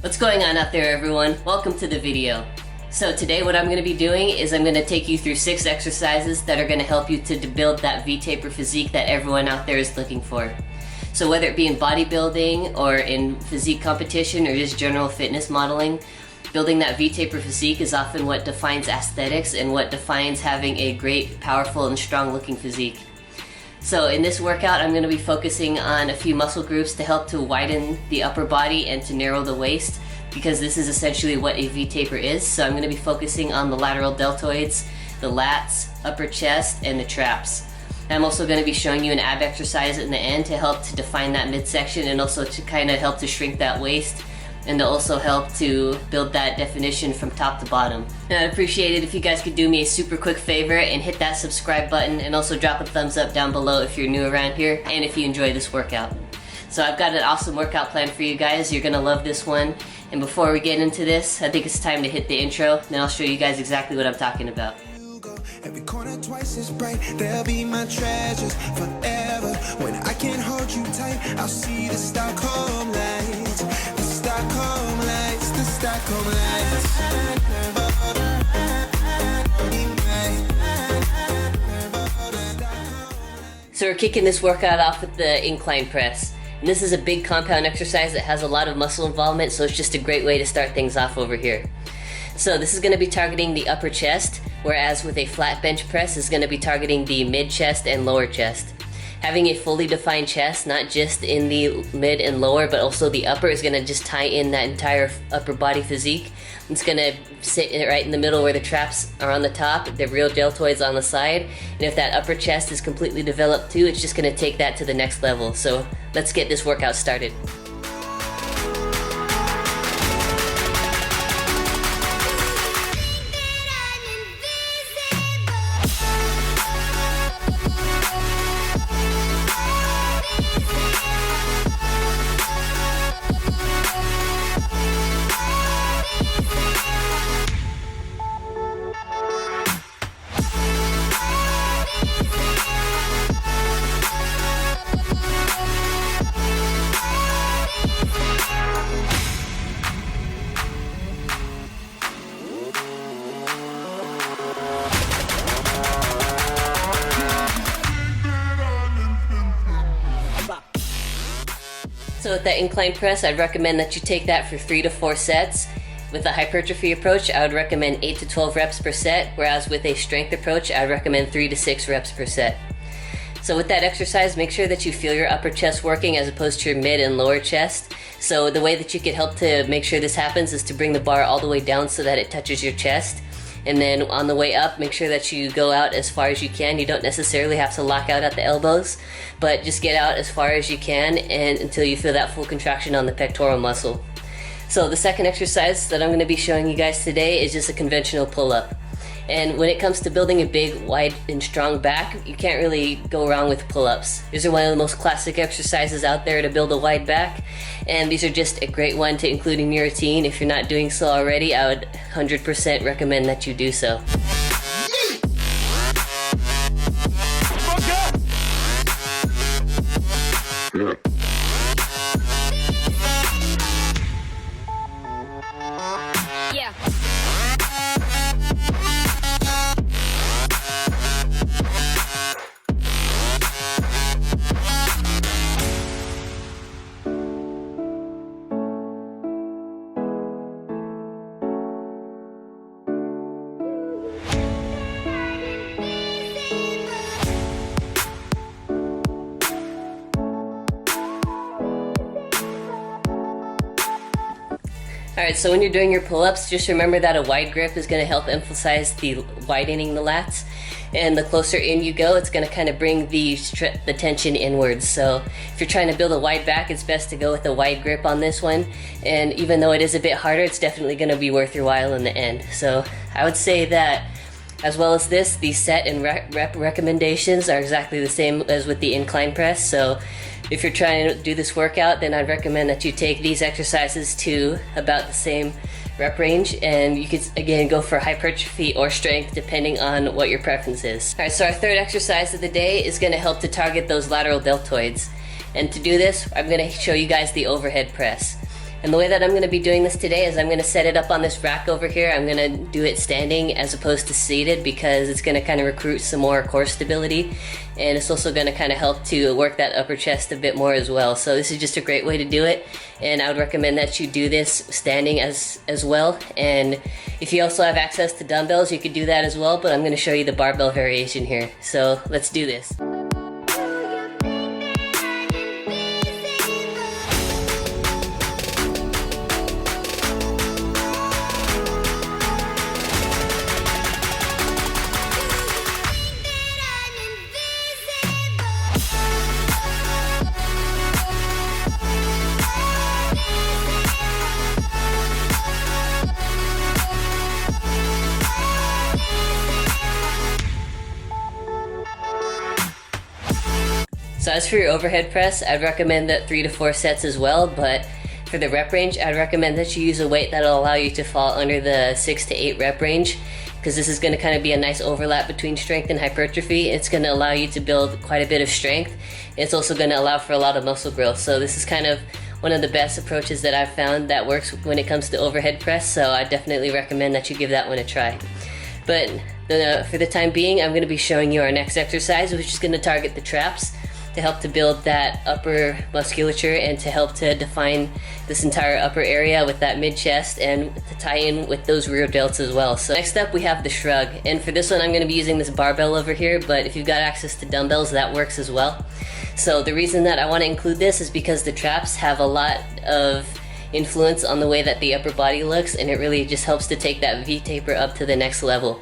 What's going on out there, everyone? Welcome to the video. So today what I'm going to be doing is I'm going to take you through 6 exercises that are going to help you to build that V-taper physique that everyone out there is looking for. So whether it be in bodybuilding or in physique competition or just general fitness modeling, building that V-taper physique is often what defines aesthetics and what defines having a great, powerful, and strong looking physique. So in this workout, I'm going to be focusing on a few muscle groups to help to widen the upper body and to narrow the waist, because this is essentially what a V-taper is. So I'm going to be focusing on the lateral deltoids, the lats, upper chest, and the traps. I'm also going to be showing you an ab exercise in the end to help to define that midsection and also to kind of help to shrink that waist and to also help to build that definition from top to bottom. And I'd appreciate it if you guys could do me a super quick favor and hit that subscribe button, and also drop a thumbs up down below if you're new around here and if you enjoy this workout. So I've got an awesome workout plan for you guys. You're gonna love this one. And before we get into this, I think it's time to hit the intro, then I'll show you guys exactly what I'm talking about. Every corner twice as bright, they'll be my treasures forever. When I can't hold you tight, I'll see the Stockholm lights, the Stockholm lights, the Stockholm lights. So we're kicking this workout off with the incline press. And this is a big compound exercise that has a lot of muscle involvement, so it's just a great way to start things off over here. So this is going to be targeting the upper chest, whereas with a flat bench press is going to be targeting the mid chest and lower chest. Having a fully defined chest, not just in the mid and lower, but also the upper, is going to just tie in that entire upper body physique. It's going to sit right in the middle where the traps are on the top, the real deltoids on the side, and if that upper chest is completely developed too, it's just going to take that to the next level. So let's get this workout started. So with that incline press, I'd recommend that you take that for 3 to 4 sets. With the hypertrophy approach, I would recommend 8 to 12 reps per set, whereas with a strength approach, I would recommend 3 to 6 reps per set. So with that exercise, make sure that you feel your upper chest working as opposed to your mid and lower chest. So the way that you can help to make sure this happens is to bring the bar all the way down so that it touches your chest. And then on the way up, make sure that you go out as far as you can. You don't necessarily have to lock out at the elbows, but just get out as far as you can and until you feel that full contraction on the pectoral muscle. So the second exercise that I'm going to be showing you guys today is just a conventional pull-up. And when it comes to building a big, wide, and strong back, you can't really go wrong with pull-ups. These are one of the most classic exercises out there to build a wide back, and these are just a great one to include in your routine. If you're not doing so already, I would 100% recommend that you do so. Yeah. Alright, so when you're doing your pull-ups, just remember that a wide grip is going to help emphasize the widening the lats, and the closer in you go, it's going to kind of bring the tension inwards. So if you're trying to build a wide back, it's best to go with a wide grip on this one, and even though it is a bit harder, it's definitely going to be worth your while in the end. So I would say that as well as this, the set and rep recommendations are exactly the same as with the incline press. So if you're trying to do this workout, then I'd recommend that you take these exercises to about the same rep range, and you could again go for hypertrophy or strength depending on what your preference is. Alright, so our third exercise of the day is going to help to target those lateral deltoids. And to do this, I'm going to show you guys the overhead press. And the way that I'm going to be doing this today is I'm going to set it up on this rack over here. I'm going to do it standing as opposed to seated because it's going to kind of recruit some more core stability, and it's also going to kind of help to work that upper chest a bit more as well. So this is just a great way to do it, and I would recommend that you do this standing as well. And if you also have access to dumbbells, you could do that as well, but I'm going to show you the barbell variation here. So let's do this. So as for your overhead press, I'd recommend that 3 to 4 sets as well, but for the rep range, I'd recommend that you use a weight that'll allow you to fall under the 6 to 8 rep range, because this is going to kind of be a nice overlap between strength and hypertrophy. It's going to allow you to build quite a bit of strength. It's also going to allow for a lot of muscle growth. So this is kind of one of the best approaches that I've found that works when it comes to overhead press, so I definitely recommend that you give that one a try. But for the time being, I'm going to be showing you our next exercise, which is going to target the traps, to help to build that upper musculature and to help to define this entire upper area with that mid chest and to tie in with those rear delts as well. So next up we have the shrug, and for this one I'm going to be using this barbell over here, but if you've got access to dumbbells, that works as well. So the reason that I want to include this is because the traps have a lot of influence on the way that the upper body looks, and it really just helps to take that V-taper up to the next level.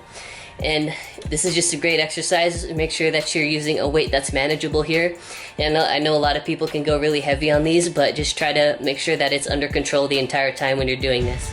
And this is just a great exercise. Make sure that you're using a weight that's manageable here. And I know a lot of people can go really heavy on these, but just try to make sure that it's under control the entire time when you're doing this.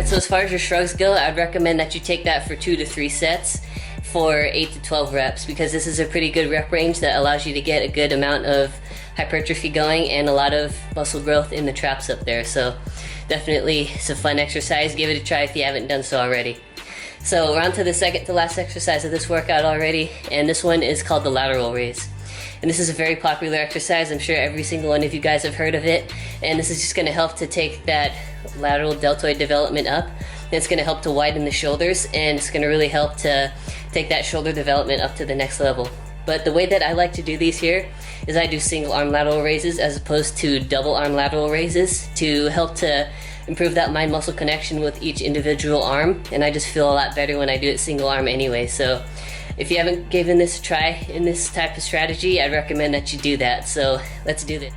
So as far as your shrugs go, I'd recommend that you take that for 2 to 3 sets for 8 to 12 reps, because this is a pretty good rep range that allows you to get a good amount of hypertrophy going and a lot of muscle growth in the traps up there. So definitely it's a fun exercise. Give it a try if you haven't done so already. So we're on to the second to last exercise of this workout already, and this one is called the lateral raise. And this is a very popular exercise. I'm sure every single one of you guys have heard of it. And this is just going to help to take that lateral deltoid development up. And it's going to help to widen the shoulders, and it's going to really help to take that shoulder development up to the next level. But the way that I like to do these here is I do single arm lateral raises as opposed to double arm lateral raises to help to improve that mind muscle connection with each individual arm. And I just feel a lot better when I do it single arm anyway. So if you haven't given this a try in this type of strategy, I'd recommend that you do that. So let's do this.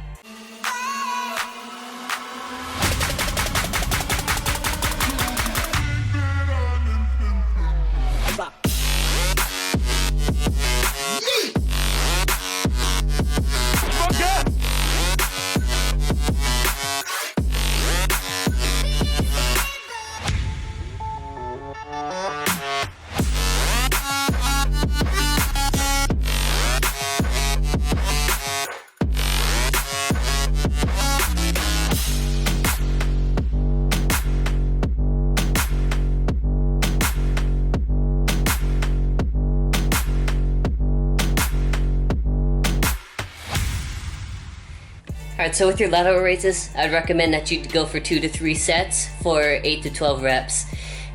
Alright, so with your lateral raises, I'd recommend that you go for 2 to 3 sets for 8 to 12 reps.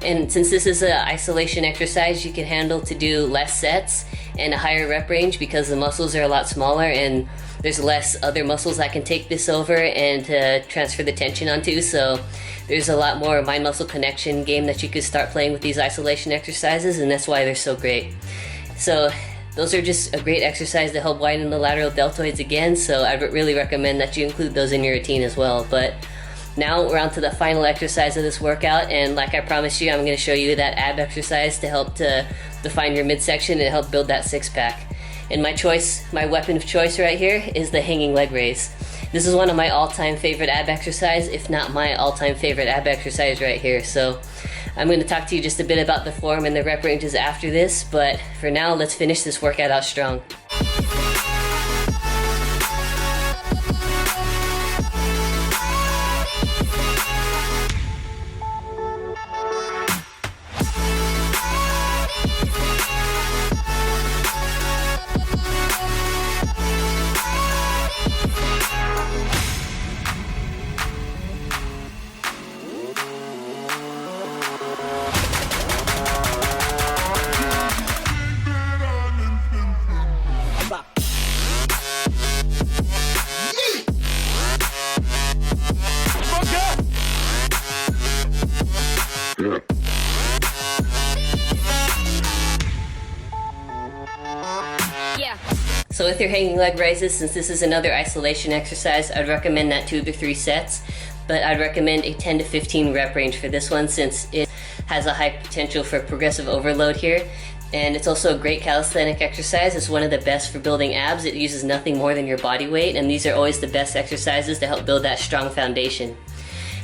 And since this is an isolation exercise, you can handle to do less sets and a higher rep range because the muscles are a lot smaller and there's less other muscles that can take this over and transfer the tension onto. So there's a lot more mind-muscle connection game that you could start playing with these isolation exercises, and that's why they're so great. So those are just a great exercise to help widen the lateral deltoids again, so I really recommend that you include those in your routine as well. But now we're on to the final exercise of this workout, and like I promised you, I'm going to show you that ab exercise to help to define your midsection and help build that six-pack. And my weapon of choice right here is the hanging leg raise. This is one of my all-time favorite ab exercise, if not my all-time favorite ab exercise right here. So I'm going to talk to you just a bit about the form and the rep ranges after this, but for now, let's finish this workout out strong. So with your hanging leg raises, since this is another isolation exercise, I'd recommend not 2 to 3 sets, but I'd recommend a 10 to 15 rep range for this one since it has a high potential for progressive overload here. And it's also a great calisthenic exercise. It's one of the best for building abs. It uses nothing more than your body weight, and these are always the best exercises to help build that strong foundation.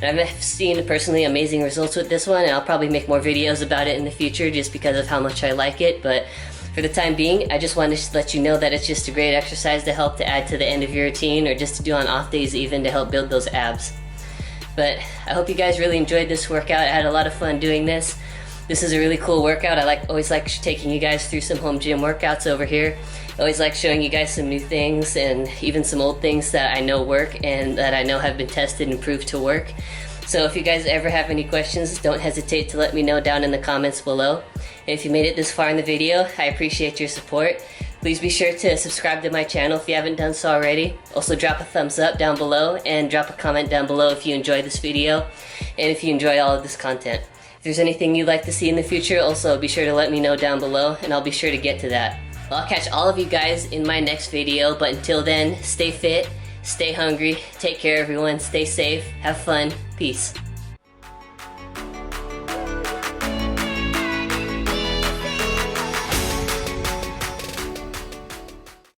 And I've seen personally amazing results with this one, and I'll probably make more videos about it in the future just because of how much I like it. But for the time being, I just wanted to let you know that it's just a great exercise to help to add to the end of your routine, or just to do on off days even, to help build those abs. But I hope you guys really enjoyed this workout. I had a lot of fun doing this. This is a really cool workout. I always like taking you guys through some home gym workouts over here. I always like showing you guys some new things and even some old things that I know work and that I know have been tested and proved to work. So if you guys ever have any questions, don't hesitate to let me know down in the comments below. And if you made it this far in the video, I appreciate your support. Please be sure to subscribe to my channel if you haven't done so already. Also drop a thumbs up down below and drop a comment down below if you enjoyed this video and if you enjoy all of this content. If there's anything you'd like to see in the future, also be sure to let me know down below and I'll be sure to get to that. Well, I'll catch all of you guys in my next video, but until then, stay fit, stay hungry, take care everyone, stay safe, have fun, peace.